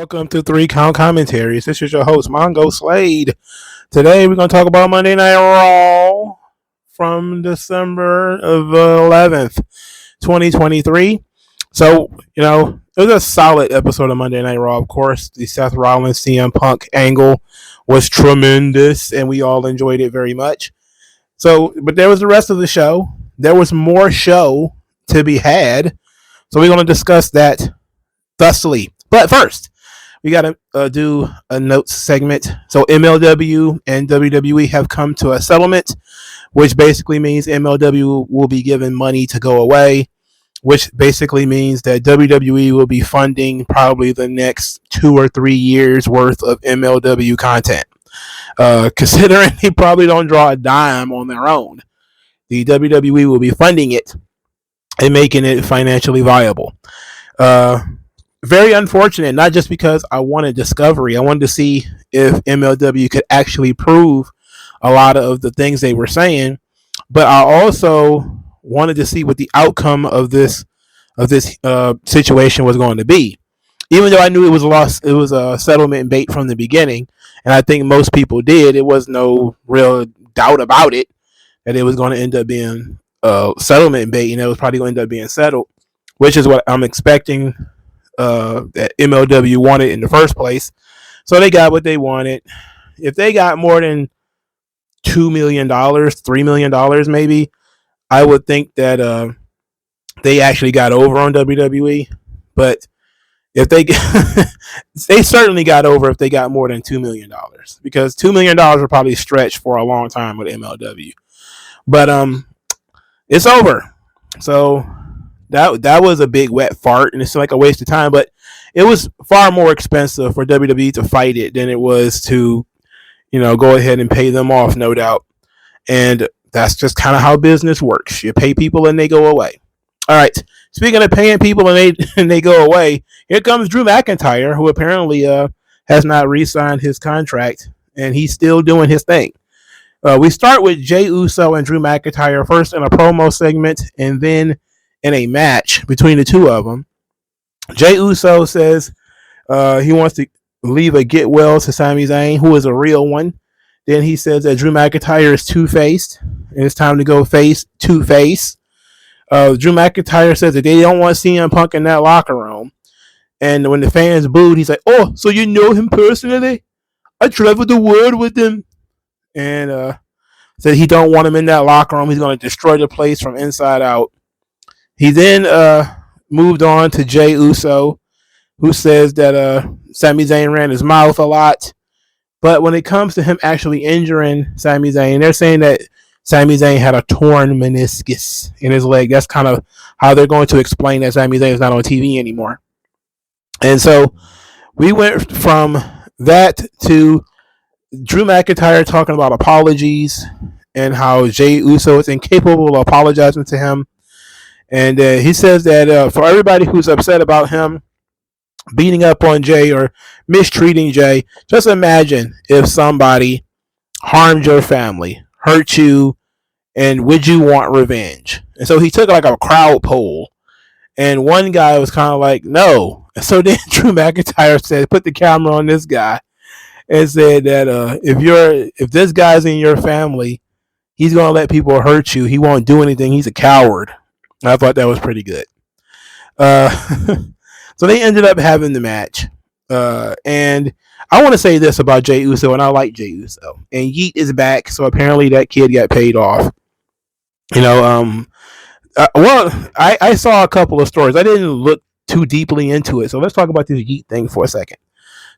Welcome to 3 Count Commentaries. This is your host, Mongo Slade. Today we're going to talk about Monday Night Raw from December of 11th, 2023. So, it was a solid episode of Monday Night Raw. Of course, the Seth Rollins CM Punk angle was tremendous, and we all enjoyed it very much. So, but there was the rest of the show. There was more show to be had. So we're going to discuss that thusly. But first, we got to do a notes segment. So MLW and WWE have come to a settlement, which basically means MLW will be given money to go away, which basically means that WWE will be funding probably the next 2 or 3 years worth of MLW content. Considering they probably don't draw a dime on their own, the WWE will be funding it and making it financially viable. Very unfortunate, not just because I wanted discovery. I wanted to see if MLW could actually prove a lot of the things they were saying, but I also wanted to see what the outcome of this situation was going to be. Even though I knew it was a settlement bait from the beginning, and I think most people did. It was no real doubt about it that it was going to end up being settlement bait, and it was probably going to end up being settled, which is what I'm expecting that MLW wanted in the first place. So they got what they wanted. If they got more than $2 million, $3 million maybe, I would think that they actually got over on WWE. But if they they certainly got over if they got more than $2 million, because $2 million would probably stretch for a long time with MLW. But it's over. So that was a big wet fart, and it's like a waste of time. But it was far more expensive for WWE to fight it than it was to, go ahead and pay them off, no doubt. And that's just kind of how business works. You pay people and they go away. All right. Speaking of paying people and they go away, here comes Drew McIntyre, who apparently has not re-signed his contract, and he's still doing his thing. We start with Jey Uso and Drew McIntyre first in a promo segment, and then in a match between the two of them. Jey Uso says he wants to leave a get well to Sami Zayn, who is a real one. Then he says that Drew McIntyre is two-faced, and it's time to go face to face. Drew McIntyre says that they don't want CM Punk in that locker room. And when the fans booed, he's like, "Oh, so you know him personally? I traveled the world with him." And said he don't want him in that locker room. He's going to destroy the place from inside out. He then moved on to Jey Uso, who says that Sami Zayn ran his mouth a lot. But when it comes to him actually injuring Sami Zayn, they're saying that Sami Zayn had a torn meniscus in his leg. That's kind of how they're going to explain that Sami Zayn is not on TV anymore. And so we went from that to Drew McIntyre talking about apologies and how Jey Uso is incapable of apologizing to him. And he says that for everybody who's upset about him beating up on Jey or mistreating Jey, just imagine if somebody harmed your family, hurt you, and would you want revenge? And so he took like a crowd poll, and one guy was kind of like, no. And so then Drew McIntyre said, put the camera on this guy, and said that if this guy's in your family, he's going to let people hurt you. He won't do anything. He's a coward. I thought that was pretty good. So they ended up having the match. And I want to say this about Jey Uso, and I like Jey Uso. And Yeet is back, so apparently that kid got paid off. I saw a couple of stories. I didn't look too deeply into it. So let's talk about this Yeet thing for a second.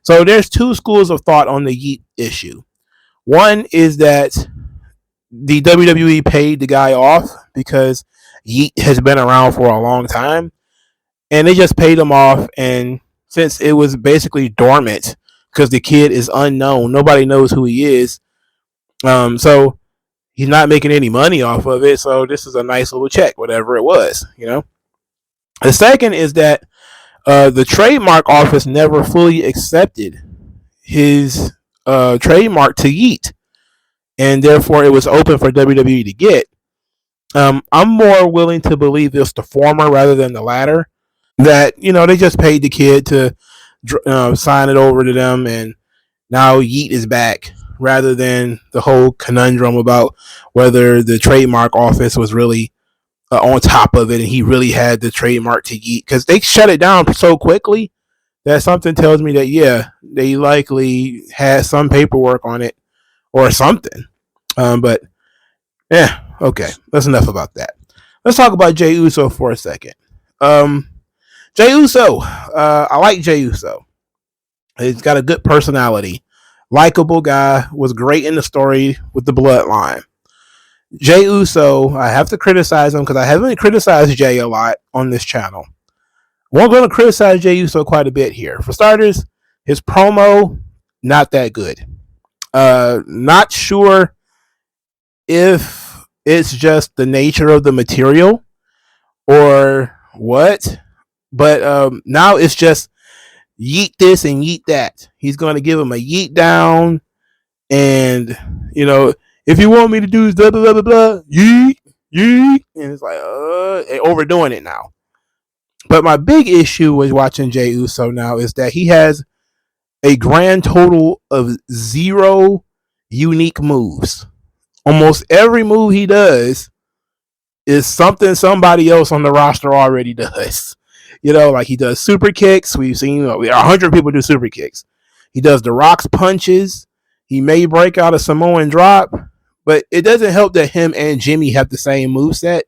So there's 2 schools of thought on the Yeet issue. One is that the WWE paid the guy off because Yeet has been around for a long time, and they just paid him off. And since it was basically dormant because the kid is unknown, nobody knows who he is, so he's not making any money off of it. So this is a nice little check, whatever it was. The second is that the trademark office never fully accepted his trademark to Yeet, and therefore it was open for WWE to get. I'm more willing to believe it's the former rather than the latter. That they just paid the kid to sign it over to them, and now Yeet is back, rather than the whole conundrum about whether the trademark office was really on top of it and he really had the trademark to Yeet, because they shut it down so quickly that something tells me that, yeah, they likely had some paperwork on it or something. But yeah, okay, that's enough about that. Let's talk about Jey Uso for a second. Jey Uso, I like Jey Uso. He's got a good personality, likable guy, was great in the story with the bloodline. Jey Uso, I have to criticize him because I haven't criticized Jey a lot on this channel. We're going to criticize Jey Uso quite a bit here. For starters, his promo, not that good. Not sure if it's just the nature of the material or what, but now it's just yeet this and yeet that. He's going to give him a yeet down, and if you want me to do blah blah blah blah blah, yeet yeet, and it's like overdoing it now. But my big issue with watching Jey Uso now is that he has a grand total of 0 unique moves. Almost every move he does is something somebody else on the roster already does. Like he does super kicks. We've seen 100 people do super kicks. He does the Rock's punches. He may break out a Samoan drop, but it doesn't help that him and Jimmy have the same moveset.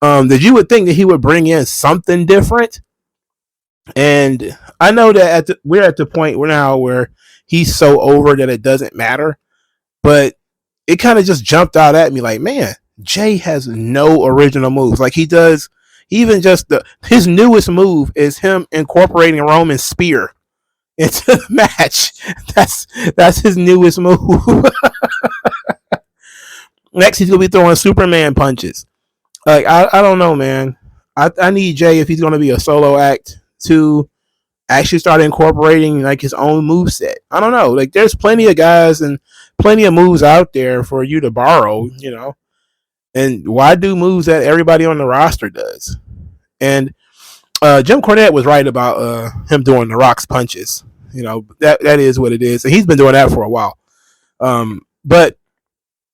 That you would think that he would bring in something different. And I know that we're at the point now where he's so over that it doesn't matter. But it kind of just jumped out at me like, man, Jey has no original moves. Like he does, even just his newest move is him incorporating Roman's spear into the match. That's his newest move. Next, he's gonna be throwing Superman punches. Like I don't know, man. I need Jey, if he's gonna be a solo act, to actually start incorporating like his own move set. I don't know. Like there's plenty of guys and plenty of moves out there for you to borrow, and why do moves that everybody on the roster does? And Jim Cornette was right about him doing the Rock's punches. That is what it is, and he's been doing that for a while. But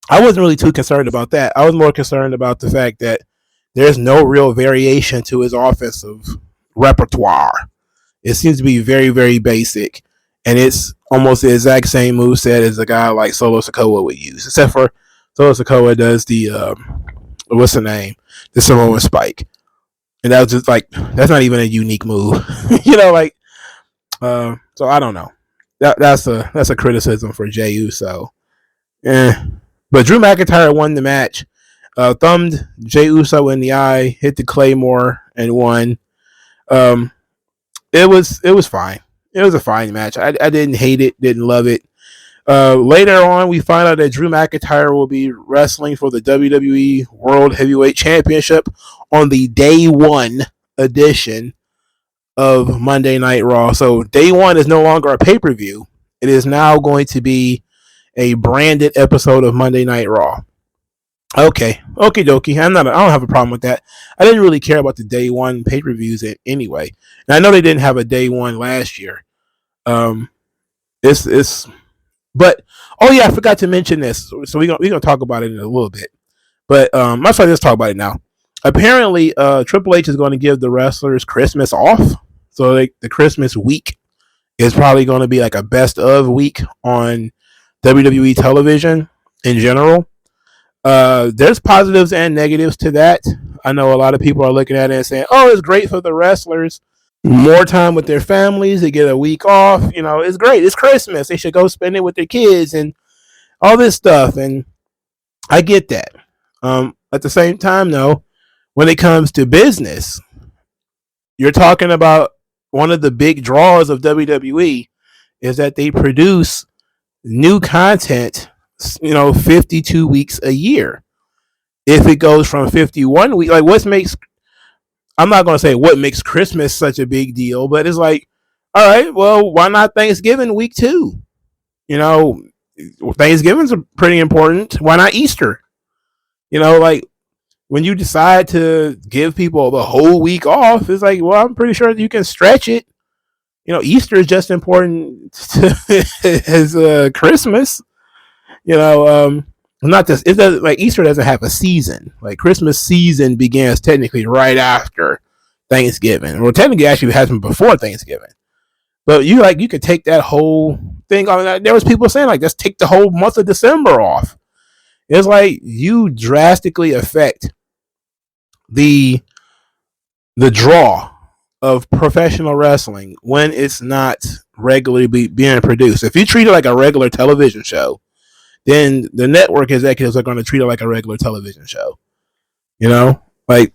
I wasn't really too concerned about that. I was more concerned about the fact that there's no real variation to his offensive repertoire. It seems to be very, very basic, and it's almost the exact same moveset as a guy like Solo Sikoa would use, except for Solo Sikoa does the what's the name? The Samoan Spike, and that was just like, that's not even a unique move, so I don't know. That's a criticism for Jey Uso. But Drew McIntyre won the match, thumbed Jey Uso in the eye, hit the Claymore, and won. It was fine. It was a fine match. I didn't hate it, didn't love it. Later on, we find out that Drew McIntyre will be wrestling for the WWE World Heavyweight Championship on the Day 1 edition of Monday Night Raw. So Day 1 is no longer a pay-per-view. It is now going to be a branded episode of Monday Night Raw. Okay, okie dokie. I don't have a problem with that. I didn't really care about the Day 1 pay-per-views anyway. And I know they didn't have a Day 1 last year. But oh yeah, I forgot to mention this. So we're gonna talk about it in a little bit. But let's talk about it now. Apparently, Triple H is going to give the wrestlers Christmas off. So like the Christmas week is probably going to be like a best of week on WWE television in general. There's positives and negatives to that. I know a lot of people are looking at it and saying, oh, it's great for the wrestlers. More time with their families. They get a week off. It's great. It's Christmas. They should go spend it with their kids and all this stuff. And I get that. At the same time, though, when it comes to business, you're talking about one of the big draws of WWE is that they produce new content 52 weeks a year. If it goes from 51 weeks, like I'm not going to say what makes Christmas such a big deal, but it's like, all right, well, why not Thanksgiving week 2? Thanksgiving's pretty important. Why not Easter? Like when you decide to give people the whole week off, it's like, well, I'm pretty sure you can stretch it. Easter is just important as Christmas. Not this. It doesn't like Easter doesn't have a season. Like Christmas season begins technically right after Thanksgiving, or technically actually it happened before Thanksgiving. But you could take that whole thing. I mean, there was people saying like, just take the whole month of December off. It's like you drastically affect the draw of professional wrestling when it's not regularly being produced. If you treat it like a regular television show, then the network executives are going to treat it like a regular television show. Like,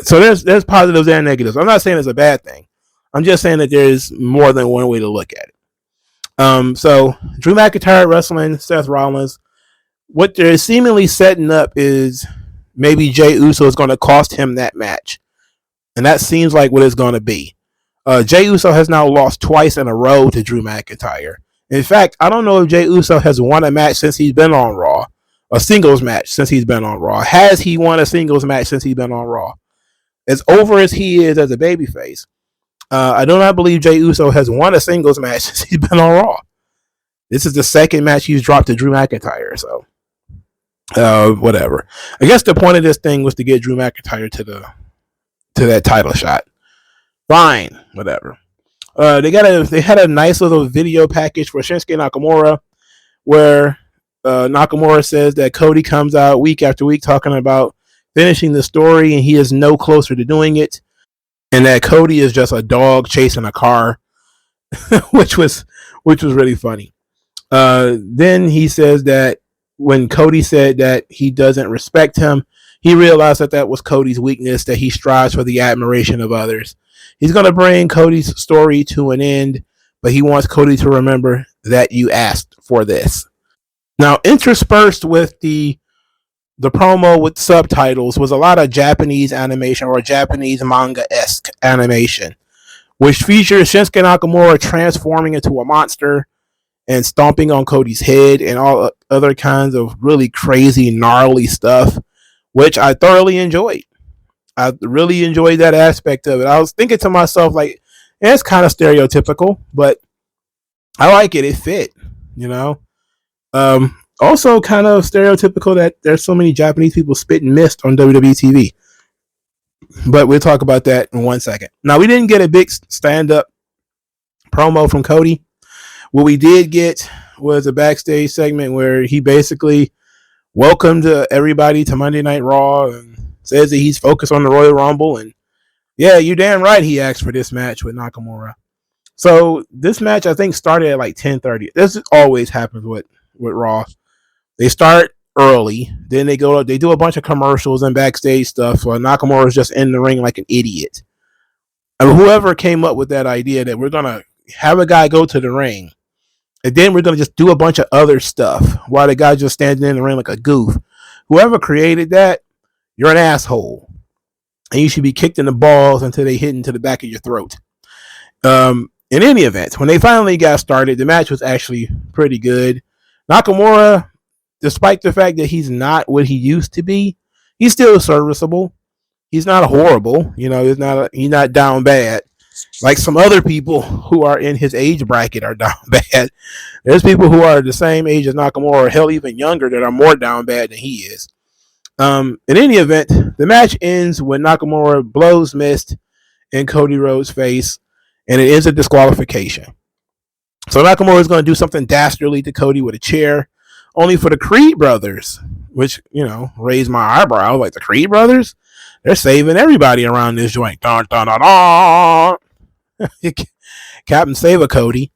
so there's positives and negatives. I'm not saying it's a bad thing. I'm just saying that there's more than one way to look at it. So Drew McIntyre wrestling Seth Rollins. What they're seemingly setting up is maybe Jey Uso is going to cost him that match. And that seems like what it's going to be. Jey Uso has now lost twice in a row to Drew McIntyre. In fact, I don't know if Jey Uso has won a match since he's been on Raw. A singles match since he's been on Raw. Has he won a singles match since he's been on Raw? As over as he is as a babyface, I do not believe Jey Uso has won a singles match since he's been on Raw. This is the second match he's dropped to Drew McIntyre, so whatever. I guess the point of this thing was to get Drew McIntyre to that title shot. Fine, whatever. They had a nice little video package for Shinsuke Nakamura where Nakamura says that Cody comes out week after week talking about finishing the story and he is no closer to doing it, and that Cody is just a dog chasing a car, which was really funny. Then he says that when Cody said that he doesn't respect him, he realized that was Cody's weakness, that he strives for the admiration of others. He's going to bring Cody's story to an end, but he wants Cody to remember that you asked for this. Now, interspersed with the promo with subtitles was a lot of Japanese animation or Japanese manga-esque animation, which features Shinsuke Nakamura transforming into a monster and stomping on Cody's head and all other kinds of really crazy, gnarly stuff, which I thoroughly enjoyed. I really enjoyed that aspect of it. I was thinking to myself, like, it's kind of stereotypical, but I like it. It fit, Also, kind of stereotypical that there's so many Japanese people spitting mist on WWE TV. But we'll talk about that in 1 second. Now, we didn't get a big stand-up promo from Cody. What we did get was a backstage segment where he basically welcomed everybody to Monday Night Raw and says that he's focused on the Royal Rumble. And yeah, you're damn right he asked for this match with Nakamura. So this match, I think, started at like 10:30. This always happens with Raw. They start early, then they do a bunch of commercials and backstage stuff. So Nakamura's just in the ring like an idiot. And whoever came up with that idea that we're gonna have a guy go to the ring, and then we're gonna just do a bunch of other stuff while the guy's just standing in the ring like a goof. Whoever created that, you're an asshole, and you should be kicked in the balls until they hit into the back of your throat. In any event, when they finally got started, the match was actually pretty good. Nakamura, despite the fact that he's not what he used to be, he's still serviceable. He's not horrible. He's not down bad. Like some other people who are in his age bracket are down bad. There's people who are the same age as Nakamura, or hell, even younger, that are more down bad than he is. In any event, the match ends when Nakamura blows mist in Cody Rhodes' face, and it ends a disqualification. So Nakamura is going to do something dastardly to Cody with a chair, only for the Creed brothers, which, raised my eyebrow. Like, the Creed brothers? They're saving everybody around this joint. Dun, dun, dun, dun. Captain Save a Cody.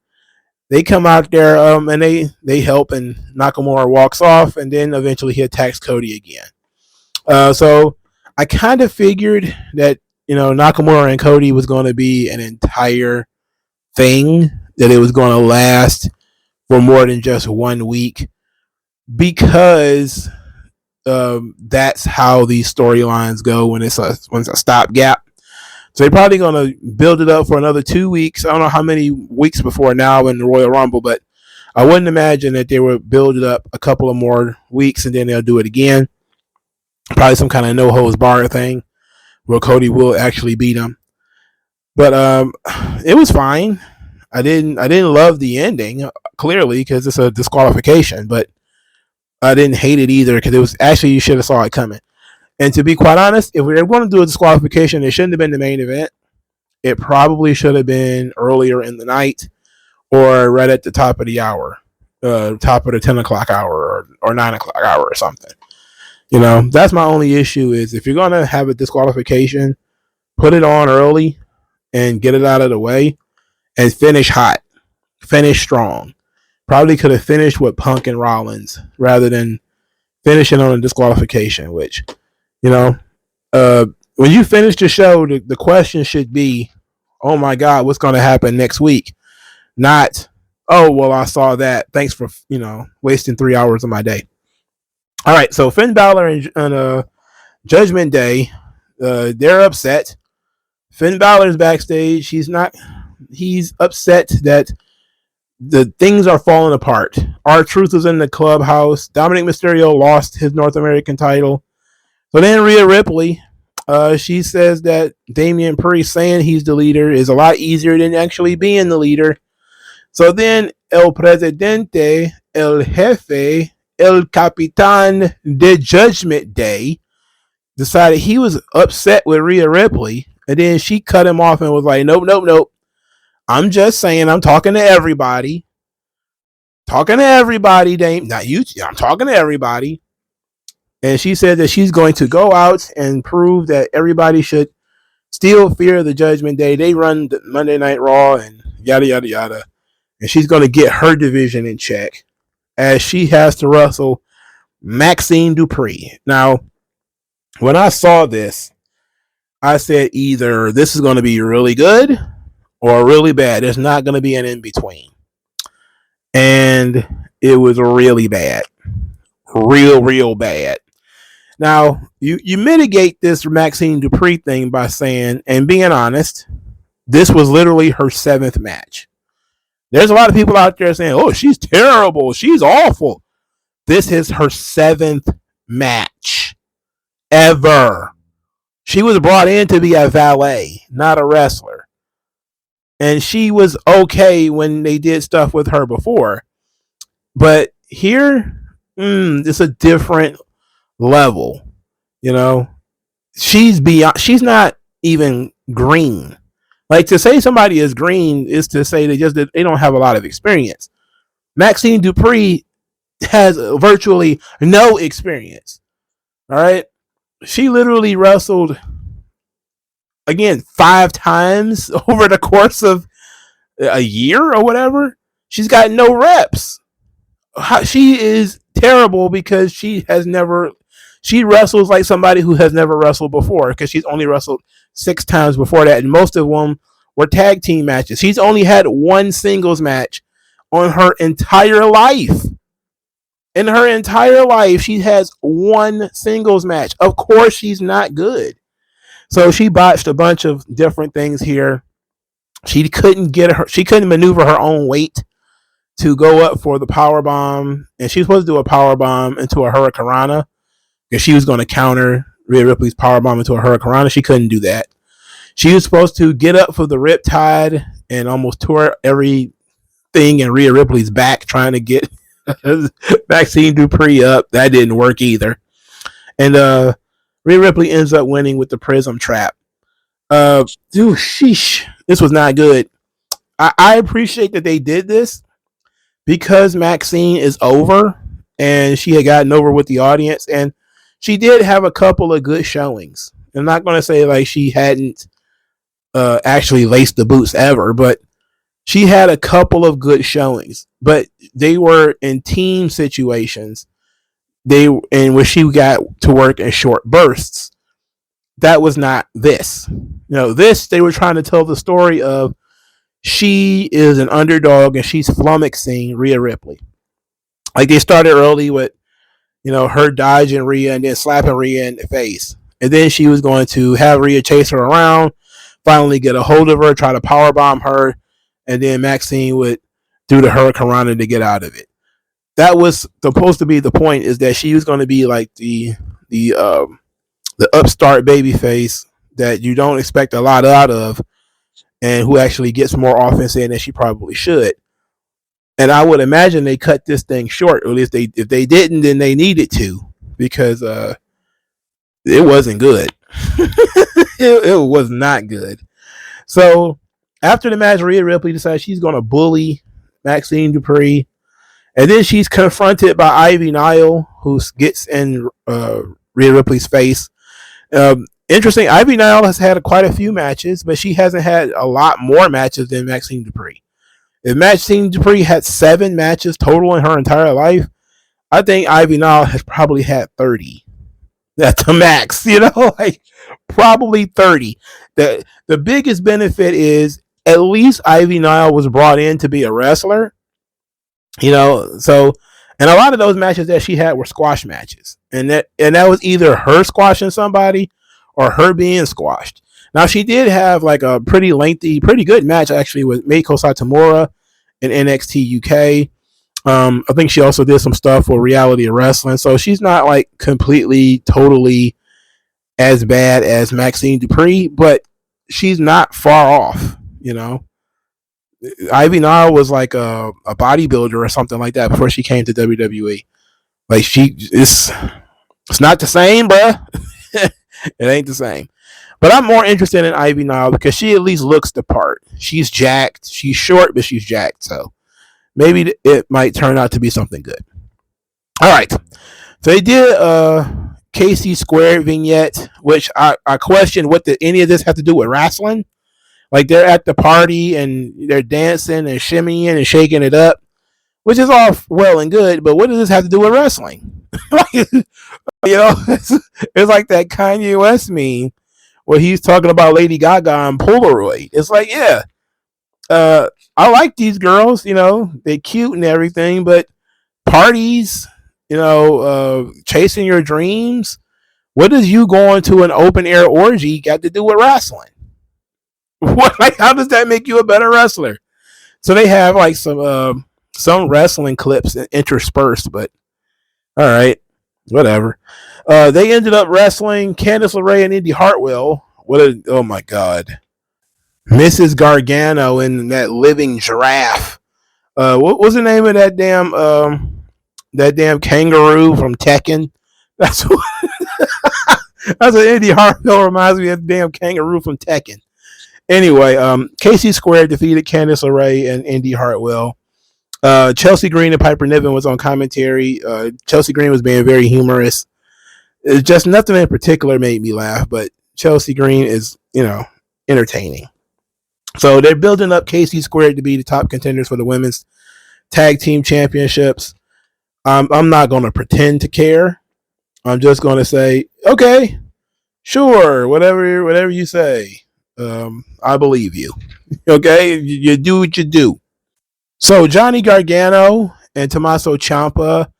They come out there and they help, and Nakamura walks off, and then eventually he attacks Cody again. So I kind of figured that, Nakamura and Cody was going to be an entire thing, that it was going to last for more than just 1 week, because that's how these storylines go when it's a stopgap. So they're probably going to build it up for another 2 weeks. I don't know how many weeks before now in the Royal Rumble, but I wouldn't imagine that they would build it up a couple of more weeks and then they'll do it again. Probably some kind of no holds barred thing where Cody will actually beat him. But it was fine. I didn't love the ending clearly because it's a disqualification, but I didn't hate it either because it was actually you should have saw it coming. And to be quite honest, if we were going to do a disqualification, it shouldn't have been the main event. It probably should have been earlier in the night or right at the top of the hour, top of the 10 o'clock hour or 9 o'clock hour or something. That's my only issue is if you're going to have a disqualification, put it on early and get it out of the way and finish hot, finish strong. Probably could have finished with Punk and Rollins rather than finishing on a disqualification, which, you know, when you finish the show, the question should be, oh my God, what's going to happen next week? Not, oh, well, I saw that. Thanks for, wasting 3 hours of my day. All right, so Finn Balor and Judgment Day, they're upset. Finn Balor's backstage. He's upset that the things are falling apart. R-Truth is in the clubhouse. Dominic Mysterio lost his North American title. So then Rhea Ripley, she says that Damian Priest saying he's the leader is a lot easier than actually being the leader. So then El Presidente, El Jefe, El Capitan de Judgment Day decided he was upset with Rhea Ripley. And then she cut him off and was like, nope. I'm just saying, I'm talking to everybody. Dame. Not you. I'm talking to everybody. And she said that she's going to go out and prove that everybody should still fear the Judgment Day. They run the Monday Night Raw and yada, yada, yada. And she's going to get her division in check as she has to wrestle Maxine Dupri. Now, when I saw this, I said either this is going to be really good or really bad. There's not going to be an in-between. And it was really bad. Real bad. Now, you mitigate this Maxine Dupri thing by saying, and being honest, this was literally her 7th match. There's a lot of people out there saying, oh, she's terrible. She's awful. This is her 7th match ever. She was brought in to be a valet, not a wrestler. And she was okay when they did stuff with her before. But here, it's a different level. She's not even green. Like, to say somebody is green is to say they don't have a lot of experience. Maxine Dupri has virtually no experience. All right. She literally wrestled again 5 times over the course of a year or whatever. She's got no reps. She is terrible because she wrestles like somebody who has never wrestled before because she's only wrestled 6 times before that, and most of them were tag team matches. She's only had one singles match on her entire life. In her entire life, she has one singles match. Of course, she's not good. So she botched a bunch of different things here. She couldn't maneuver her own weight to go up for the power bomb, and she was supposed to do a power bomb into a hurricanrana because she was going to counter Rhea Ripley's power bomb into a hurricanrana. She couldn't do that. She was supposed to get up for the Riptide and almost tore everything in Rhea Ripley's back trying to get Maxine Dupri up. That didn't work either. And Rhea Ripley ends up winning with the Prism Trap. Sheesh. This was not good. I appreciate that they did this because Maxine is over and she had gotten over with the audience, and she did have a couple of good showings. I'm not going to say like she hadn't actually laced the boots ever, but she had a couple of good showings, but they were in team situations. In which she got to work in short bursts. That was not this. This, they were trying to tell the story of she is an underdog and she's flummoxing Rhea Ripley. Like, they started early with, her dodging Rhea and then slapping Rhea in the face. And then she was going to have Rhea chase her around, finally get a hold of her, try to powerbomb her, and then Maxine would do the hurricanrana to get out of it. That was supposed to be the point, is that she was going to be like the upstart babyface that you don't expect a lot out of, and who actually gets more offense in than she probably should. And I would imagine they cut this thing short, or at least if they didn't, then they needed to, because it wasn't good. It was not good. So after the match, Rhea Ripley decides she's going to bully Maxine Dupri, and then she's confronted by Ivy Nile, who gets in Rhea Ripley's face. Interesting, Ivy Nile has had quite a few matches, but she hasn't had a lot more matches than Maxine Dupri. If Maxine Dupri had 7 matches total in her entire life, I think Ivy Nile has probably had 30. That's the max, like probably 30. The biggest benefit is at least Ivy Nile was brought in to be a wrestler, so, and a lot of those matches that she had were squash matches, and that was either her squashing somebody or her being squashed. Now, she did have like a pretty lengthy, pretty good match actually with Meiko Satomura in NXT UK. I think she also did some stuff for Reality of Wrestling, so she's not like completely, totally as bad as Maxine Dupri, but she's not far off, Ivy Nile was like a bodybuilder or something like that before she came to WWE. Like it's not the same, bruh. It ain't the same. But I'm more interested in Ivy Nile because she at least looks the part. She's jacked. She's short, but she's jacked. So maybe it might turn out to be something good. All right. So they did a KC Squared vignette, which I question what did any of this have to do with wrestling. Like they're at the party and they're dancing and shimmying and shaking it up, which is all well and good. But what does this have to do with wrestling? It's like that Kanye West meme where he's talking about Lady Gaga and Polaroid. It's like, yeah, I like these girls, they're cute and everything, but parties, chasing your dreams, what does you going to an open air orgy got to do with wrestling? How does that make you a better wrestler? So they have like some wrestling clips interspersed, but all right, whatever. They ended up wrestling Candice LeRae and Indy Hartwell. Oh my God. Mrs. Gargano and that living giraffe. What was the name of that damn kangaroo from Tekken? That's what Indy Hartwell reminds me of the damn kangaroo from Tekken. Anyway, KC Squared defeated Candice LeRae and Indy Hartwell. Chelsea Green and Piper Niven was on commentary. Chelsea Green was being very humorous. It's just nothing in particular made me laugh, but Chelsea Green is, entertaining. So they're building up KC Squared to be the top contenders for the women's tag team championships. I'm not going to pretend to care. I'm just going to say, okay, sure, whatever you say. I believe you. Okay, you do what you do. So Johnny Gargano and Tommaso Ciampa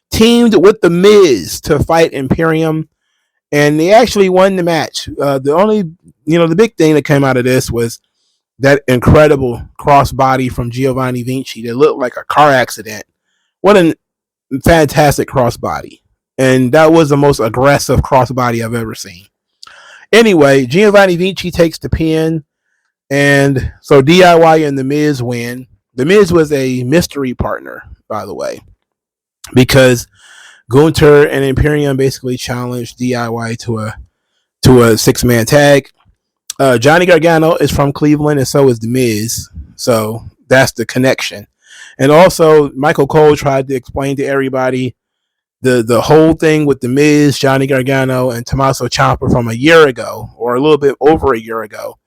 teamed with The Miz to fight Imperium, and they actually won the match. The big thing that came out of this was that incredible crossbody from Giovanni Vinci that looked like a car accident. What a fantastic crossbody. And that was the most aggressive crossbody I've ever seen. Anyway, Giovanni Vinci takes the pin, and so DIY and The Miz win. The Miz was a mystery partner, by the way, because Gunther and Imperium basically challenged DIY to a 6-man tag. Johnny Gargano is from Cleveland, and so is The Miz. So that's the connection. And also, Michael Cole tried to explain to everybody the whole thing with The Miz, Johnny Gargano, and Tommaso Ciampa from a year ago, or a little bit over a year ago,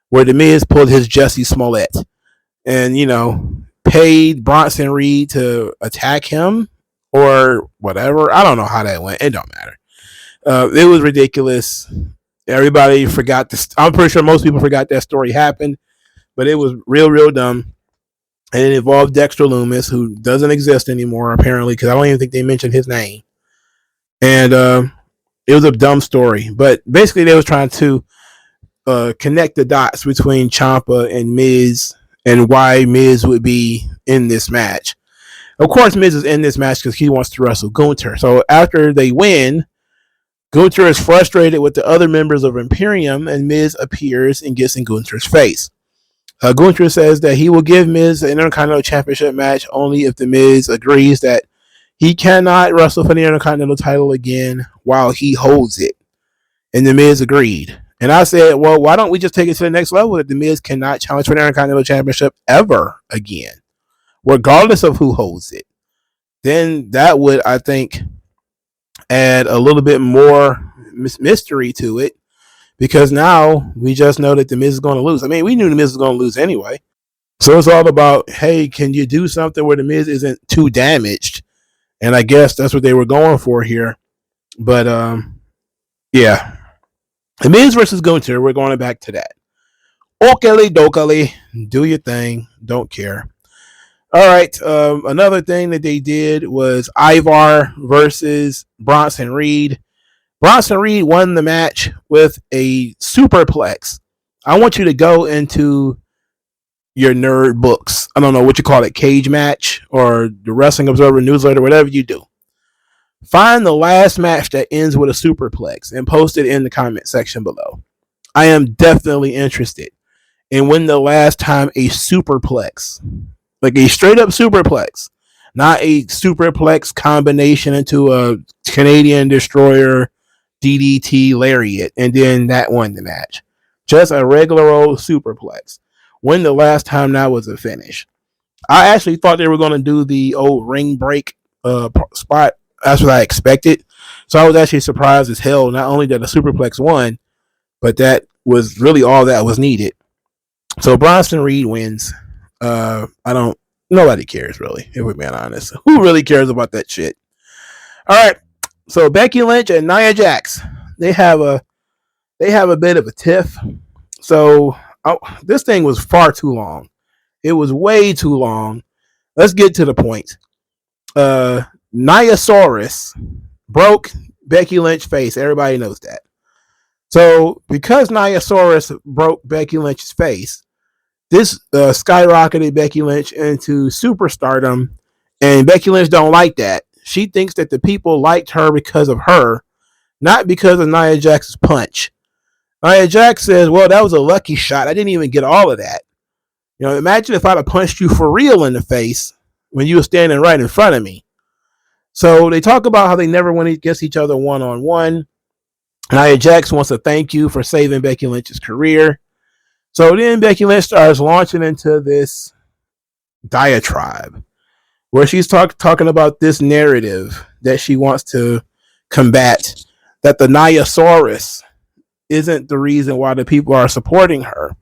where The Miz pulled his Jussie Smollett and, paid Bronson Reed to attack him or whatever. I don't know how that went. It don't matter. It was ridiculous. Everybody forgot this. I'm pretty sure most people forgot that story happened, but it was real, real dumb. And it involved Dexter Lumis, who doesn't exist anymore, apparently, because I don't even think they mentioned his name. And it was a dumb story. But basically, they was trying to connect the dots between Ciampa and Miz and why Miz would be in this match. Of course, Miz is in this match because he wants to wrestle Gunther. So after they win, Gunther is frustrated with the other members of Imperium, and Miz appears and gets in Gunther's face. Gunther says that he will give Miz an Intercontinental Championship match only if the Miz agrees that he cannot wrestle for the Intercontinental title again while he holds it. And the Miz agreed. And I said, well, why don't we just take it to the next level that the Miz cannot challenge for the Intercontinental Championship ever again, regardless of who holds it. Then that would, I think, add a little bit more mystery to it, because now we just know that the Miz is going to lose. I mean, we knew the Miz was going to lose anyway. So it's all about, hey, can you do something where the Miz isn't too damaged? And I guess that's what they were going for here. But, yeah. The Miz versus Gunther, we're going back to that. Okely dokely, do your thing. Don't care. All right. Another thing that they did was Ivar versus Bronson Reed. Bronson Reed won the match with a superplex. I want you to go into your nerd books. I don't know what you call it, Cage Match or the Wrestling Observer newsletter, whatever you do. Find the last match that ends with a superplex and post it in the comment section below. I am definitely interested in when the last time a superplex, like a straight up superplex, not a superplex combination into a Canadian Destroyer DDT lariat, and then that won the match. Just a regular old superplex. When the last time that was a finish? I actually thought they were going to do the old ring break spot. That's what I expected. So I was actually surprised as hell, not only that the superplex won, but that was really all that was needed. So Bronson Reed wins. Nobody cares really, if we're being honest. Who really cares about that shit? All right. So Becky Lynch and Nia Jax, they have a bit of a tiff. So this thing was far too long. It was way too long. Let's get to the point. Niasaurus broke Becky Lynch's face. Everybody knows that. So because Niasaurus broke Becky Lynch's face, this skyrocketed Becky Lynch into superstardom, and Becky Lynch don't like that. She thinks that the people liked her because of her, not because of Nia Jax's punch. Nia Jax says, well, that was a lucky shot. I didn't even get all of that. You know, imagine if I'd have punched you for real in the face when you were standing right in front of me. So they talk about how they never went against each other one-on-one. Nia Jax wants to thank you for saving Becky Lynch's career. So then Becky Lynch starts launching into this diatribe where she's talking about this narrative that she wants to combat, that the Niasaurus isn't the reason why the people are supporting her.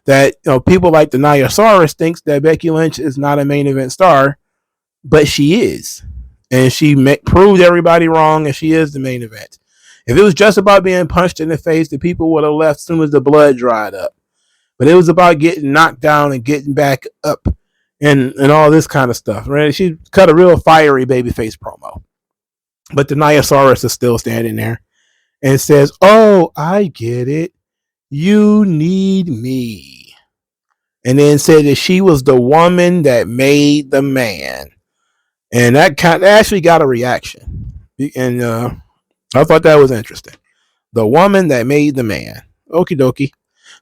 That, you know, people like the Niasaurus thinks that Becky Lynch is not a main event star, but she is. And she proved everybody wrong, and she is the main event. If it was just about being punched in the face, the people would have left as soon as the blood dried up. But it was about getting knocked down and getting back up and all this kind of stuff. Right? She cut a real fiery babyface promo. But the Niasaurus is still standing there and says, oh, I get it. You need me. And then said that she was the woman that made the man. And that actually got a reaction. And I thought that was interesting. The woman that made the man. Okie dokie.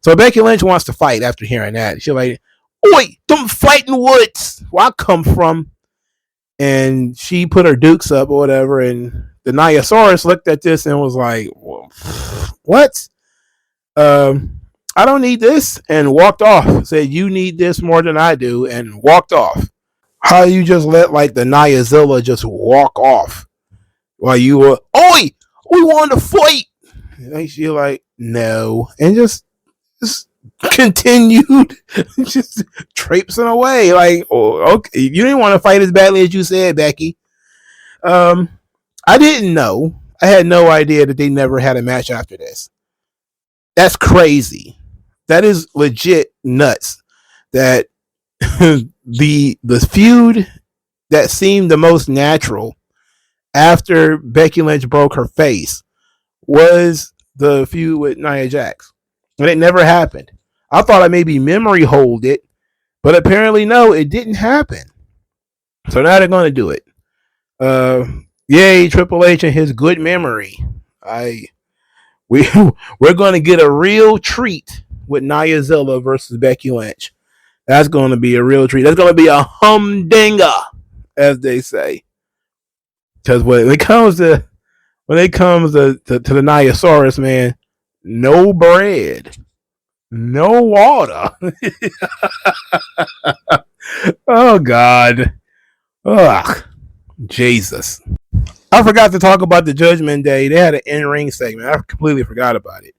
So Becky Lynch wants to fight after hearing that. She's like, oi, them fighting woods where I come from. And she put her dukes up or whatever. And the Niasaurus looked at this and was like, what? I don't need this. And walked off. Said, you need this more than I do. And walked off. How you just let like the Niazilla just walk off while you were, oi, we want to fight. And she like, no. And just continued just traipsing away. Like, oh, okay, you didn't want to fight as badly as you said, Becky. I didn't know. I had no idea that they never had a match after this. That's crazy. That is legit nuts. That the feud that seemed the most natural after Becky Lynch broke her face was the feud with Nia Jax. And it never happened. I thought I maybe memory hold it, but apparently no, it didn't happen. So now they're going to do it. Yay, Triple H and his good memory. We're going to get a real treat with Nia Zilla versus Becky Lynch. That's going to be a real treat. That's going to be a humdinger, as they say. Because when it comes to the Niasaurus, man, no bread, no water. Oh God, ugh, Jesus. I forgot to talk about the Judgment Day. They had an in-ring segment. I completely forgot about it.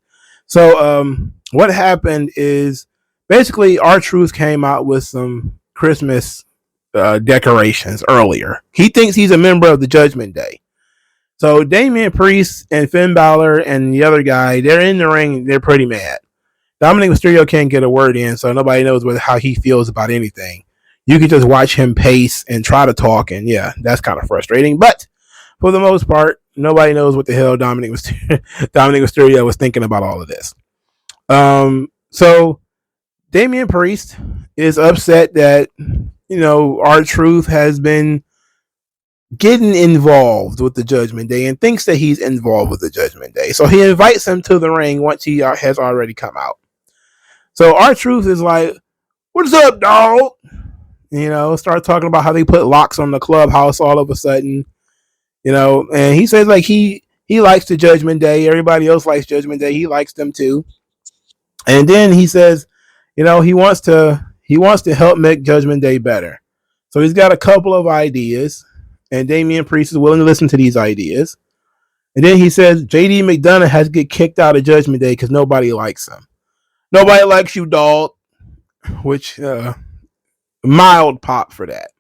So, what happened is basically R-Truth came out with some Christmas decorations earlier. He thinks he's a member of the Judgment Day. So Damian Priest and Finn Balor and the other guy, they're in the ring. They're pretty mad. Dominic Mysterio can't get a word in, so nobody knows how he feels about anything. You can just watch him pace and try to talk, and yeah, that's kind of frustrating. But for the most part, nobody knows what the hell Dominic Mysterio was thinking about all of this. So Damian Priest is upset that, R-Truth has been getting involved with the Judgment Day and thinks that he's involved with the Judgment Day. So he invites him to the ring once he has already come out. So R-Truth is like, "What's up, dog?" Start talking about how they put locks on the clubhouse all of a sudden. And he says like he likes the Judgment Day. Everybody else likes Judgment Day. He likes them too. And then he says, he wants to help make Judgment Day better. So he's got a couple of ideas. And Damian Priest is willing to listen to these ideas. And then he says JD McDonough has to get kicked out of Judgment Day because nobody likes him. Nobody likes you, dog. Which, mild pop for that.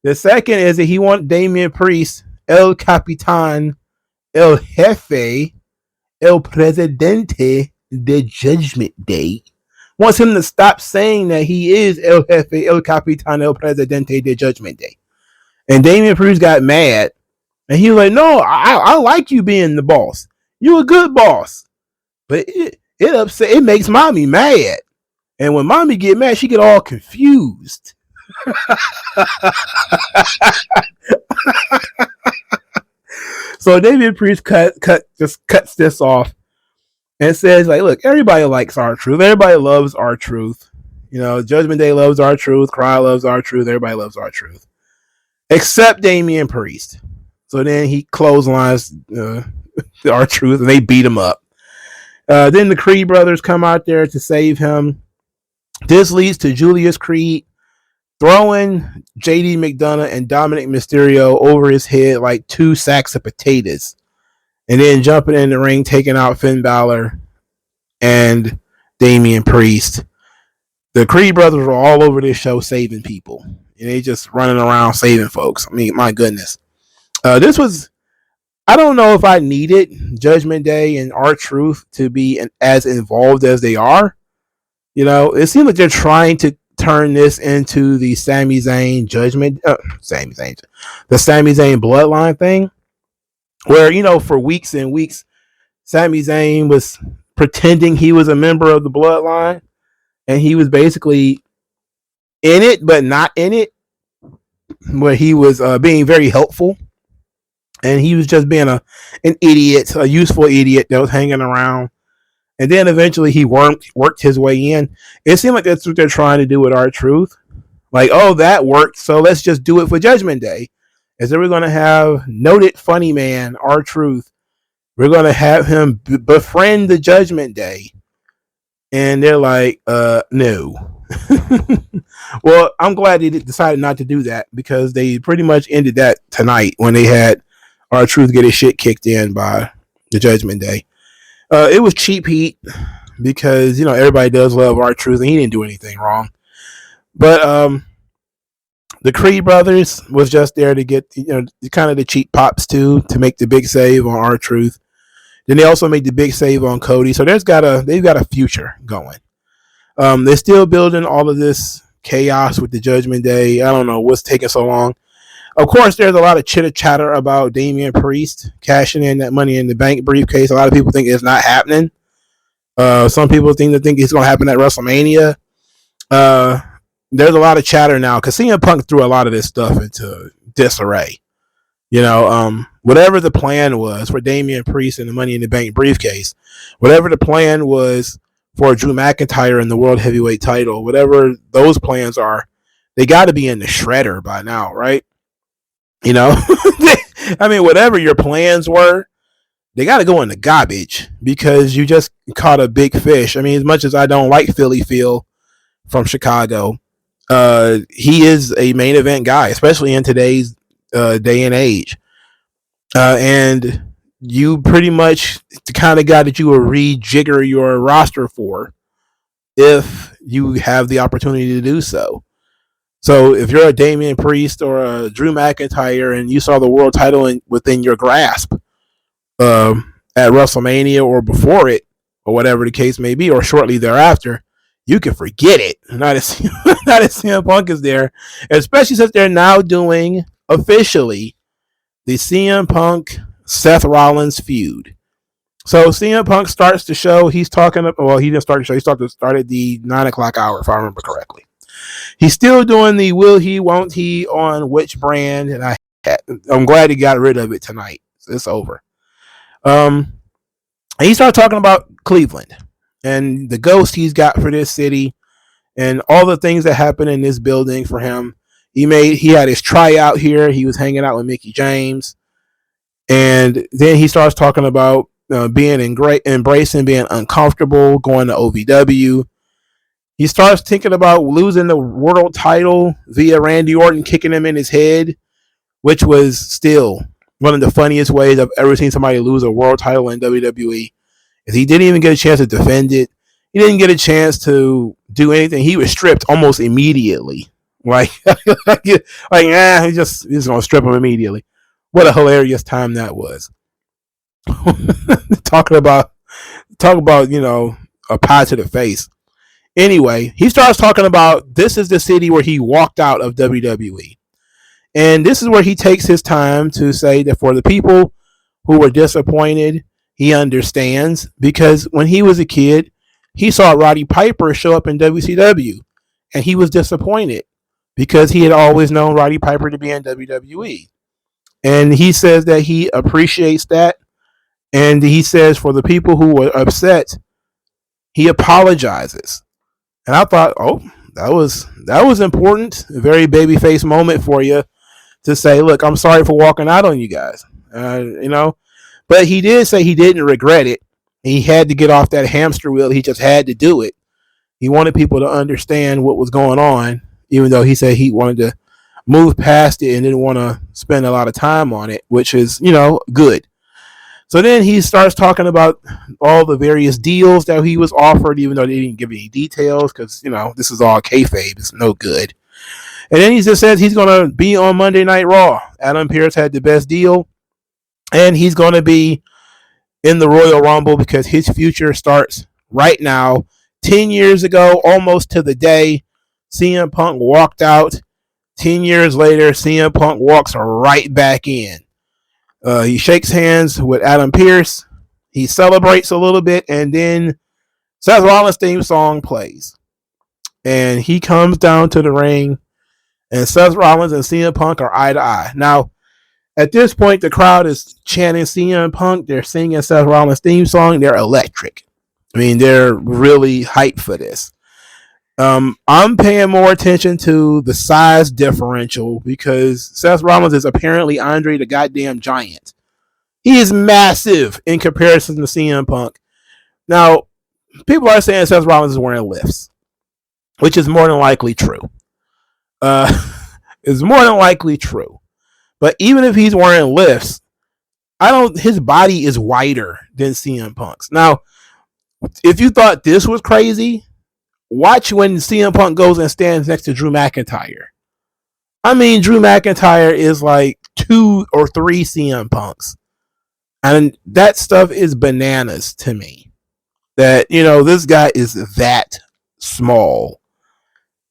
The second is that he wants Damian Priest, El Capitan, El Jefe, El Presidente de Judgment Day, wants him to stop saying that he is El Jefe, El Capitan, El Presidente de Judgment Day. And Damian Priest got mad. And he was like, "No, I like you being the boss. You're a good boss. But it makes mommy mad. And when mommy get mad, she get all confused." So Damian Priest cuts this off and says, like, "Look, everybody likes R-Truth. Everybody loves R-Truth. Judgment Day loves R-Truth. Cry loves R-Truth. Everybody loves R-Truth. Except Damian Priest." So then he clotheslines R-Truth and they beat him up. Then the Creed brothers come out there to save him. This leads to Julius Creed throwing JD McDonough and Dominic Mysterio over his head like 2 sacks of potatoes. And then jumping in the ring, taking out Finn Balor and Damian Priest. The Creed brothers were all over this show saving people. And they just running around saving folks. I mean, my goodness. This was, I don't know if I needed Judgment Day and R-Truth to be as involved as they are. It seems like they're trying to turn this into the Sami Zayn the Sami Zayn bloodline thing. Where, for weeks and weeks, Sami Zayn was pretending he was a member of the bloodline. And he was basically in it, but not in it, where he was being very helpful, and he was just being an idiot, a useful idiot that was hanging around. And then eventually he worked his way in. It seemed like that's what they're trying to do with R-Truth. Like, oh, that worked, so let's just do it for Judgment Day. Is that we're going to have noted funny man R-Truth. We're going to have him befriend the Judgment Day. And they're like, no. Well, I'm glad they decided not to do that, because they pretty much ended that tonight when they had R-Truth get his shit kicked in by the Judgment Day. It was cheap heat because, everybody does love R-Truth and he didn't do anything wrong. But the Creed brothers was just there to get, kind of the cheap pops too, to make the big save on R-Truth. Then they also made the big save on Cody. So they've got a future going. They're still building all of this chaos with the Judgment Day. I don't know what's taking so long. Of course, there's a lot of chitter chatter about Damian Priest cashing in that Money in the Bank briefcase. A lot of people think it's not happening. Some people think it's going to happen at WrestleMania. There's a lot of chatter now because CM Punk threw a lot of this stuff into disarray. Whatever the plan was for Damian Priest and the Money in the Bank briefcase, whatever the plan was for Drew McIntyre in the World Heavyweight title, whatever those plans are, they got to be in the shredder by now, right? You know, I mean, whatever your plans were, they got to go in the garbage because you just caught a big fish. I mean, as much as I don't like Philly Phil from Chicago, he is a main event guy, especially in today's day and age. And you pretty much the kind of guy that you will rejigger your roster for if you have the opportunity to do so. So if you're a Damian Priest or a Drew McIntyre and you saw the world title within your grasp at WrestleMania or before it, or whatever the case may be, or shortly thereafter, you can forget it. Not as not as CM Punk is there, especially since they're now doing officially the CM Punk Seth Rollins feud. So CM Punk starts the show. He's talking. Well, he didn't start the show. He started the 9 o'clock hour, if I remember correctly. He's still doing the will he, won't he on which brand, and I'm glad he got rid of it tonight. It's over. He started talking about Cleveland and the ghost he's got for this city and all the things that happened in this building for him. He had his tryout here. He was hanging out with Mickie James, and then he starts talking about being embracing being uncomfortable, going to OVW. He starts thinking about losing the world title via Randy Orton kicking him in his head, which was still one of the funniest ways I've ever seen somebody lose a world title in WWE. Is he didn't even get a chance to defend it. He didn't get a chance to do anything. He was stripped almost immediately. He's just gonna strip him immediately. What a hilarious time that was. Talk about a pie to the face. Anyway, he starts talking about this is the city where he walked out of WWE. And this is where he takes his time to say that for the people who were disappointed, he understands, because when he was a kid, he saw Roddy Piper show up in WCW and he was disappointed because he had always known Roddy Piper to be in WWE. And he says that he appreciates that. And he says for the people who were upset, he apologizes. And I thought, that was important. A very babyface moment for you to say, look, I'm sorry for walking out on you guys. But he did say he didn't regret it. He had to get off that hamster wheel. He just had to do it. He wanted people to understand what was going on, even though he said he wanted to move past it and didn't want to spend a lot of time on it, which is, good. So then he starts talking about all the various deals that he was offered, even though they didn't give any details because, this is all kayfabe. It's no good. And then he just says he's going to be on Monday Night Raw. Adam Pearce had the best deal. And he's going to be in the Royal Rumble because his future starts right now. 10 years ago, almost to the day, CM Punk walked out. 10 years later, CM Punk walks right back in. He shakes hands with Adam Pearce. He celebrates a little bit, and then Seth Rollins' theme song plays. And he comes down to the ring, and Seth Rollins and CM Punk are eye to eye. Now, at this point, the crowd is chanting CM Punk. They're singing Seth Rollins' theme song. They're electric. I mean, they're really hyped for this. I'm paying more attention to the size differential because Seth Rollins is apparently Andre the goddamn Giant. He is massive in comparison to CM Punk. Now, people are saying Seth Rollins is wearing lifts, which is more than likely true. Is more than likely true. But even if he's wearing lifts, his body is wider than CM Punk's. Now, if you thought this was crazy, watch when CM Punk goes and stands next to Drew McIntyre. I mean, Drew McIntyre is like 2 or 3 CM Punks. And that stuff is bananas to me. That, this guy is that small.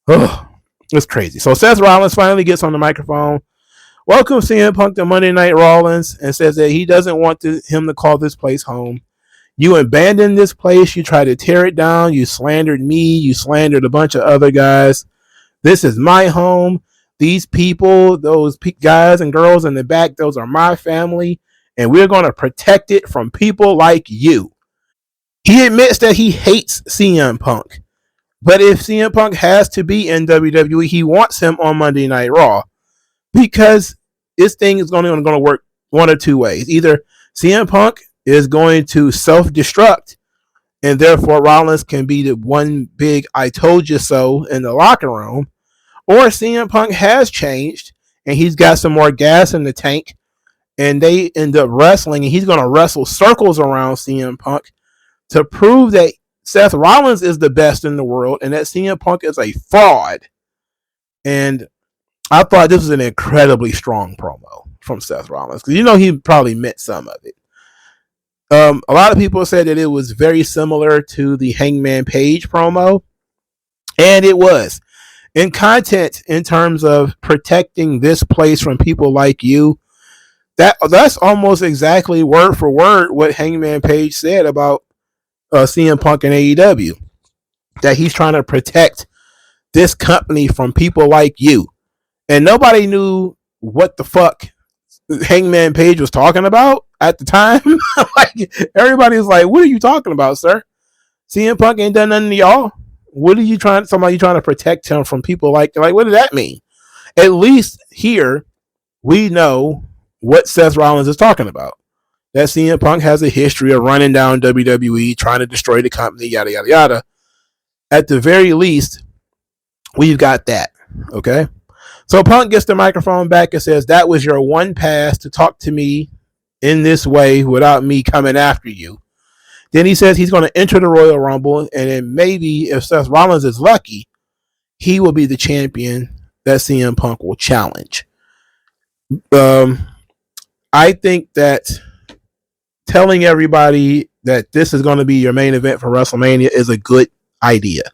Ugh, it's crazy. So Seth Rollins finally gets on the microphone, welcomes CM Punk to Monday Night Rollins, and says that he doesn't want him to call this place home. You abandoned this place. You tried to tear it down. You slandered me. You slandered a bunch of other guys. This is my home. These people, those guys and girls in the back, those are my family. And we're going to protect it from people like you. He admits that he hates CM Punk. But if CM Punk has to be in WWE, he wants him on Monday Night Raw because this thing is going to work one of two ways. Either CM Punk is going to self-destruct and therefore Rollins can be the one big I told you so in the locker room, or CM Punk has changed and he's got some more gas in the tank and they end up wrestling and he's going to wrestle circles around CM Punk to prove that Seth Rollins is the best in the world and that CM Punk is a fraud. And I thought this was an incredibly strong promo from Seth Rollins because he probably meant some of it. A lot of people said that it was very similar to the Hangman Page promo, and it was. In content, in terms of protecting this place from people like you, that's almost exactly word for word what Hangman Page said about CM Punk and AEW. That he's trying to protect this company from people like you. And nobody knew what the fuck Hangman Page was talking about at the time. Like, everybody was like, what are you talking about, sir? CM Punk ain't done nothing to y'all. What are you trying to protect him from people like what does that mean? At least here we know what Seth Rollins is talking about. That CM Punk has a history of running down WWE, trying to destroy the company, yada yada yada. At the very least, we've got that. Okay. So Punk gets the microphone back and says, that was your one pass to talk to me in this way without me coming after you. Then he says he's going to enter the Royal Rumble, and then maybe if Seth Rollins is lucky, he will be the champion that CM Punk will challenge. I think that telling everybody that this is going to be your main event for WrestleMania is a good idea.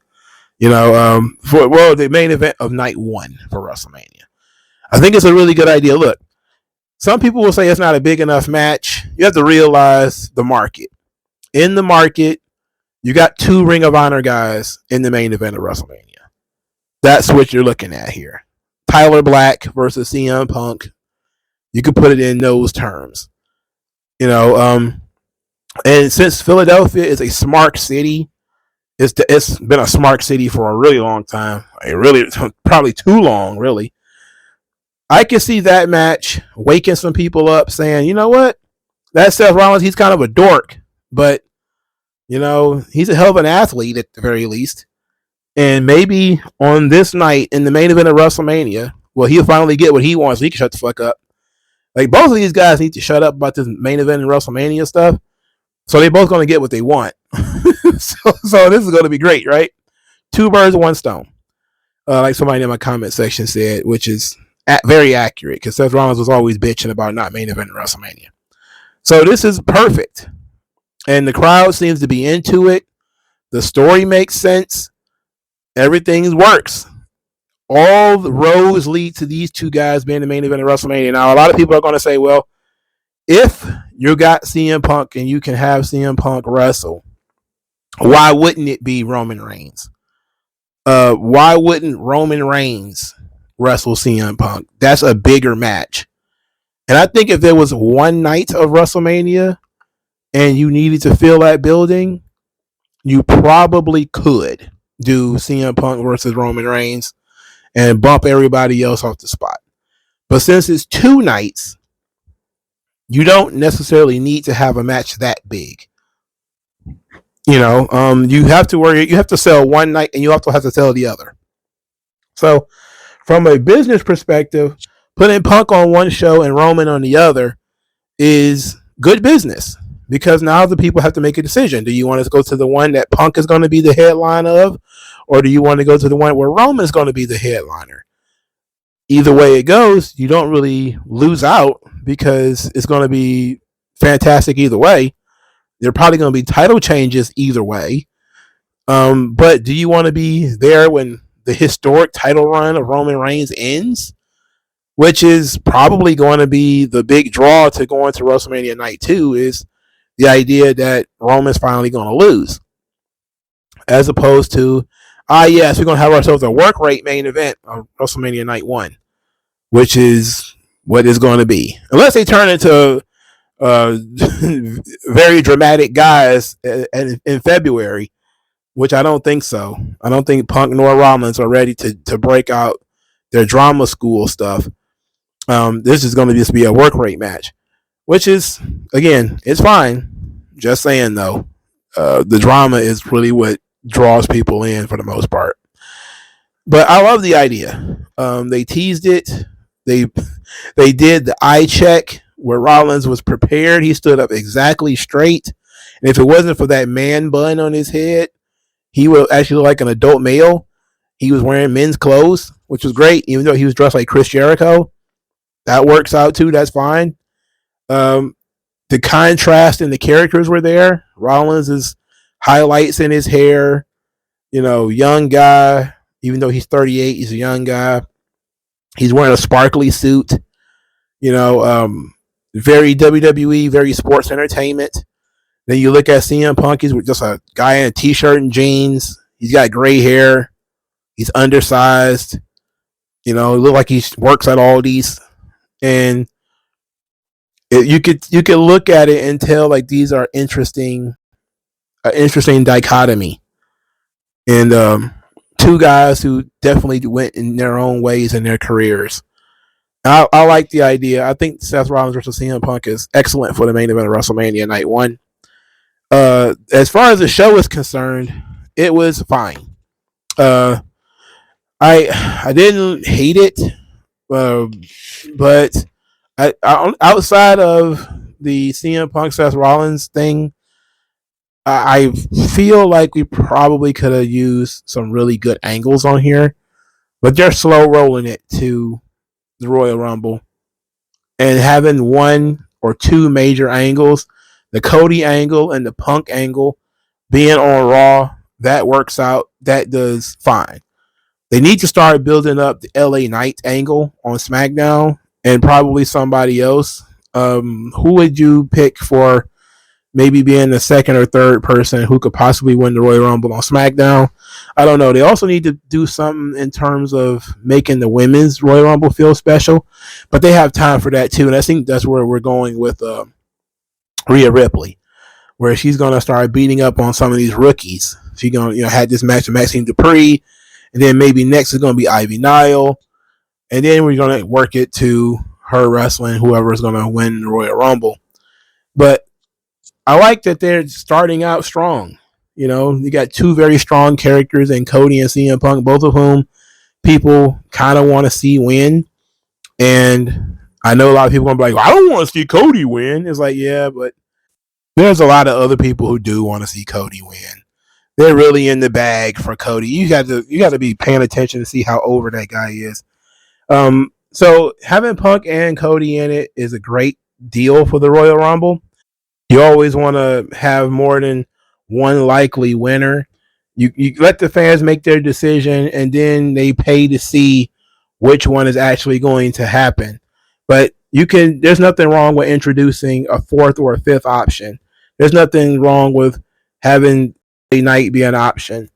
The main event of night one for WrestleMania. I think it's a really good idea. Look, some people will say it's not a big enough match. You have to realize the market. In the market, you got 2 Ring of Honor guys in the main event of WrestleMania. That's what you're looking at here. Tyler Black versus CM Punk. You could put it in those terms. And since Philadelphia is a smart city, it's been a smart city for a really long time. Probably too long, really. I can see that match waking some people up saying, you know what? That Seth Rollins, he's kind of a dork, but, he's a hell of an athlete at the very least. And maybe on this night in the main event of WrestleMania, he'll finally get what he wants so he can shut the fuck up. Like, both of these guys need to shut up about this main event in WrestleMania stuff. So they're both going to get what they want. so this is going to be great, right? 2 birds, 1 stone. Like somebody in my comment section said, which is very accurate because Seth Rollins was always bitching about not main event in WrestleMania. So this is perfect. And the crowd seems to be into it. The story makes sense. Everything works. All the roads lead to these 2 guys being the main event of WrestleMania. Now, a lot of people are going to say, well, if you got CM Punk and you can have CM Punk wrestle, why wouldn't it be Roman Reigns? Why wouldn't Roman Reigns wrestle CM Punk? That's a bigger match. And I think if there was one night of WrestleMania and you needed to fill that building, you probably could do CM Punk versus Roman Reigns and bump everybody else off the spot. But since it's 2 nights, you don't necessarily need to have a match that big. You have to sell one night and you also have to sell the other. So from a business perspective, putting Punk on one show and Roman on the other is good business because now the people have to make a decision. Do you want to go to the one that Punk is going to be the headline of, or do you want to go to the one where Roman is going to be the headliner? Either way it goes, you don't really lose out because it's going to be fantastic either way. There are probably going to be title changes either way. But do you want to be there when the historic title run of Roman Reigns ends? Which is probably going to be the big draw to go into WrestleMania Night 2 is the idea that Roman's finally going to lose. As opposed to, yes, we're going to have ourselves a work rate main event of WrestleMania Night 1, which is what it's going to be. Unless they turn into very dramatic guys in February, which I don't think so. I don't think Punk nor Rollins are ready to break out their drama school stuff. This is going to just be a work rate match, which is, again, it's fine. Just saying, though, the drama is really what draws people in for the most part. But I love the idea. They teased it. They they did the eye check where Rollins was prepared. He stood up exactly straight. And if it wasn't for that man bun on his head, he would actually look like an adult male. He was wearing men's clothes, which was great, even though he was dressed like Chris Jericho. That works out too. That's fine. The contrast in the characters were there. Rollins is highlights in his hair. Young guy. Even though he's 38, he's a young guy. He's wearing a sparkly suit. Very WWE, very sports entertainment. Then you look at CM Punk, he's just a guy in a t-shirt and jeans. He's got gray hair. He's undersized. Look like he works at Aldi's. And you could look at it and tell like these are interesting dichotomy. And two guys who definitely went in their own ways in their careers. I like the idea. I think Seth Rollins versus CM Punk is excellent for the main event of WrestleMania Night 1. As far as the show is concerned, it was fine. I didn't hate it, but I outside of the CM Punk Seth Rollins thing, I feel like we probably could have used some really good angles on here, but they're slow rolling it to the Royal Rumble and having one or two major angles, the Cody angle and the Punk angle being on Raw, that works out. That does fine. They need to start building up the LA Knight angle on SmackDown and probably somebody else. Who would you pick for maybe being the second or third person who could possibly win the Royal Rumble on SmackDown? I don't know. They also need to do something in terms of making the women's Royal Rumble feel special, but they have time for that too. And I think that's where we're going with Rhea Ripley, where she's going to start beating up on some of these rookies. She's going to have this match with Maxine Dupri, and then maybe next is going to be Ivy Nile, and then we're going to work it to her wrestling whoever is going to win the Royal Rumble. But I like that they're starting out strong. You got two very strong characters in Cody and CM Punk, both of whom people kind of want to see win. And I know a lot of people are going to be like, well, I don't want to see Cody win. It's like, yeah, but there's a lot of other people who do want to see Cody win. They're really in the bag for Cody. You got to be paying attention to see how over that guy is. So having Punk and Cody in it is a great deal for the Royal Rumble. You always want to have more than one likely winner. You let the fans make their decision, and then they pay to see which one is actually going to happen. But there's nothing wrong with introducing a fourth or a fifth option. There's nothing wrong with having a Knight be an option,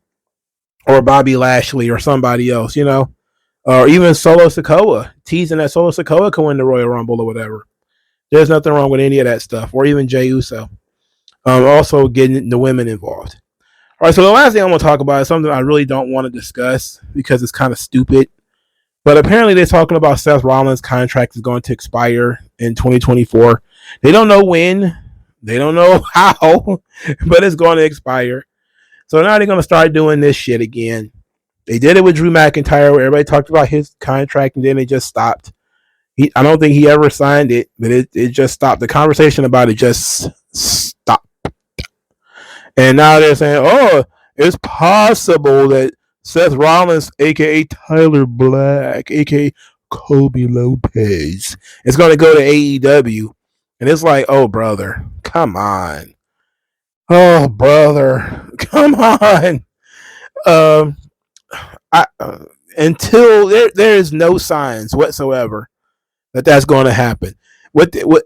or Bobby Lashley or somebody else, or even Solo Sikoa, teasing that Solo Sikoa can win the Royal Rumble or whatever. There's nothing wrong with any of that stuff, or even Jey Uso. Also getting the women involved. All right, so the last thing I'm going to talk about is something I really don't want to discuss because it's kind of stupid. But apparently they're talking about Seth Rollins' contract is going to expire in 2024. They don't know when. They don't know how, but it's going to expire. So now they're going to start doing this shit again. They did it with Drew McIntyre where everybody talked about his contract and then it just stopped. I don't think he ever signed it, but it just stopped. The conversation about it just stopped. And now they're saying, oh, it's possible that Seth Rollins, a.k.a. Tyler Black, a.k.a. Kobe Lopez, is going to go to AEW. And it's like, oh, brother, come on. Oh, brother, come on. Until there is no signs whatsoever that that's going to happen.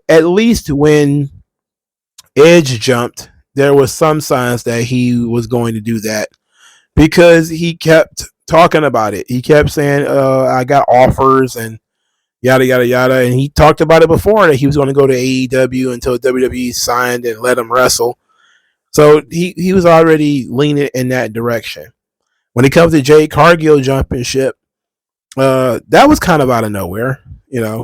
At least when Edge jumped, there was some signs that he was going to do that because he kept talking about it. He kept saying, I got offers and, yada yada yada. And he talked about it before that he was going to go to AEW until WWE signed and let him wrestle. So he was already leaning in that direction. When it comes to Jade Cargill jumping ship, that was kind of out of nowhere,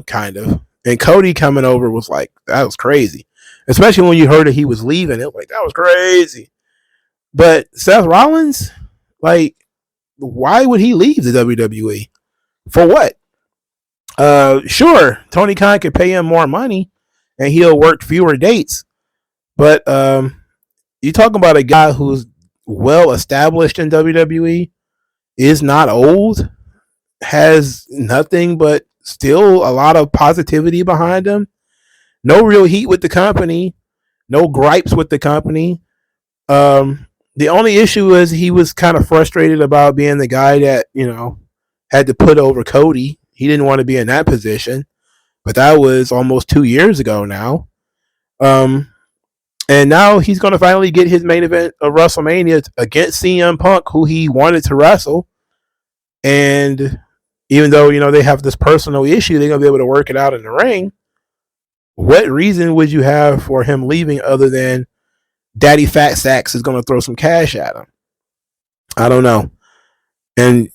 kind of. And Cody coming over was like, that was crazy. Especially when you heard that he was leaving. It was like, that was crazy. But Seth Rollins, like, why would he leave the WWE? For what? Sure, Tony Khan could pay him more money and he'll work fewer dates. But you talking about a guy who's well established in WWE, is not old, has nothing but still a lot of positivity behind him. No real heat with the company, no gripes with the company. The only issue is he was kind of frustrated about being the guy that, had to put over Cody. He didn't want to be in that position, but that was almost 2 years ago now. And now he's going to finally get his main event of WrestleMania against CM Punk, who he wanted to wrestle. And even though, they have this personal issue, they're going to be able to work it out in the ring. What reason would you have for him leaving other than Daddy Fat Sacks is going to throw some cash at him? I don't know. And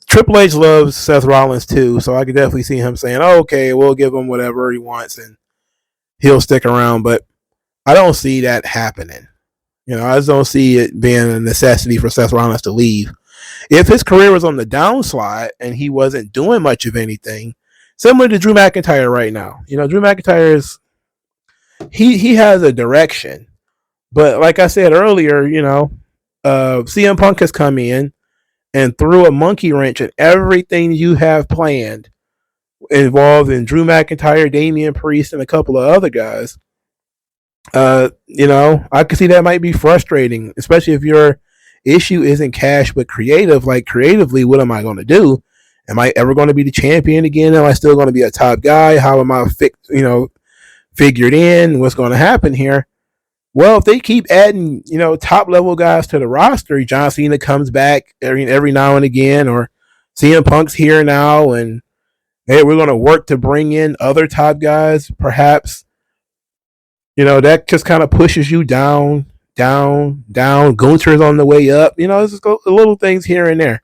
Triple H loves Seth Rollins too, so I could definitely see him saying, oh, okay, we'll give him whatever he wants and he'll stick around. But I don't see that happening. I just don't see it being a necessity for Seth Rollins to leave. If his career was on the downslide and he wasn't doing much of anything, similar to Drew McIntyre right now. Drew McIntyre is he has a direction. But like I said earlier, CM Punk has come in and threw a monkey wrench at everything you have planned involved in Drew McIntyre, Damian Priest, and a couple of other guys. I could see that might be frustrating, especially if your issue isn't cash but creative. Like, creatively, what am I going to do? Am I ever going to be the champion again? Am I still going to be a top guy? How am I figured in? What's going to happen here? Well, if they keep adding, top level guys to the roster, John Cena comes back every now and again, or CM Punk's here now, and hey, we're going to work to bring in other top guys, perhaps. That just kind of pushes you down. Gunther's on the way up. It's just little things here and there.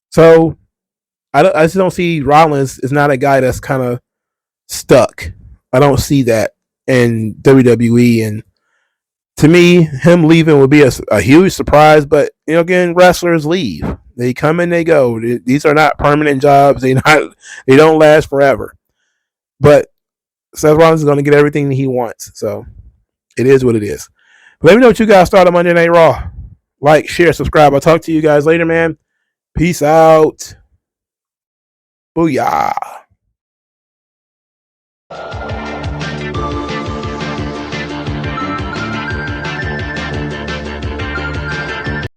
So I just don't see Rollins is not a guy that's kind of stuck. I don't see that in WWE. And to me, him leaving would be a huge surprise. But, again, wrestlers leave. They come and they go. These are not permanent jobs. They don't last forever. But Seth Rollins is going to get everything he wants. So it is what it is. Let me know what you guys thought of Monday Night Raw. Like, share, subscribe. I'll talk to you guys later, man. Peace out. Booyah.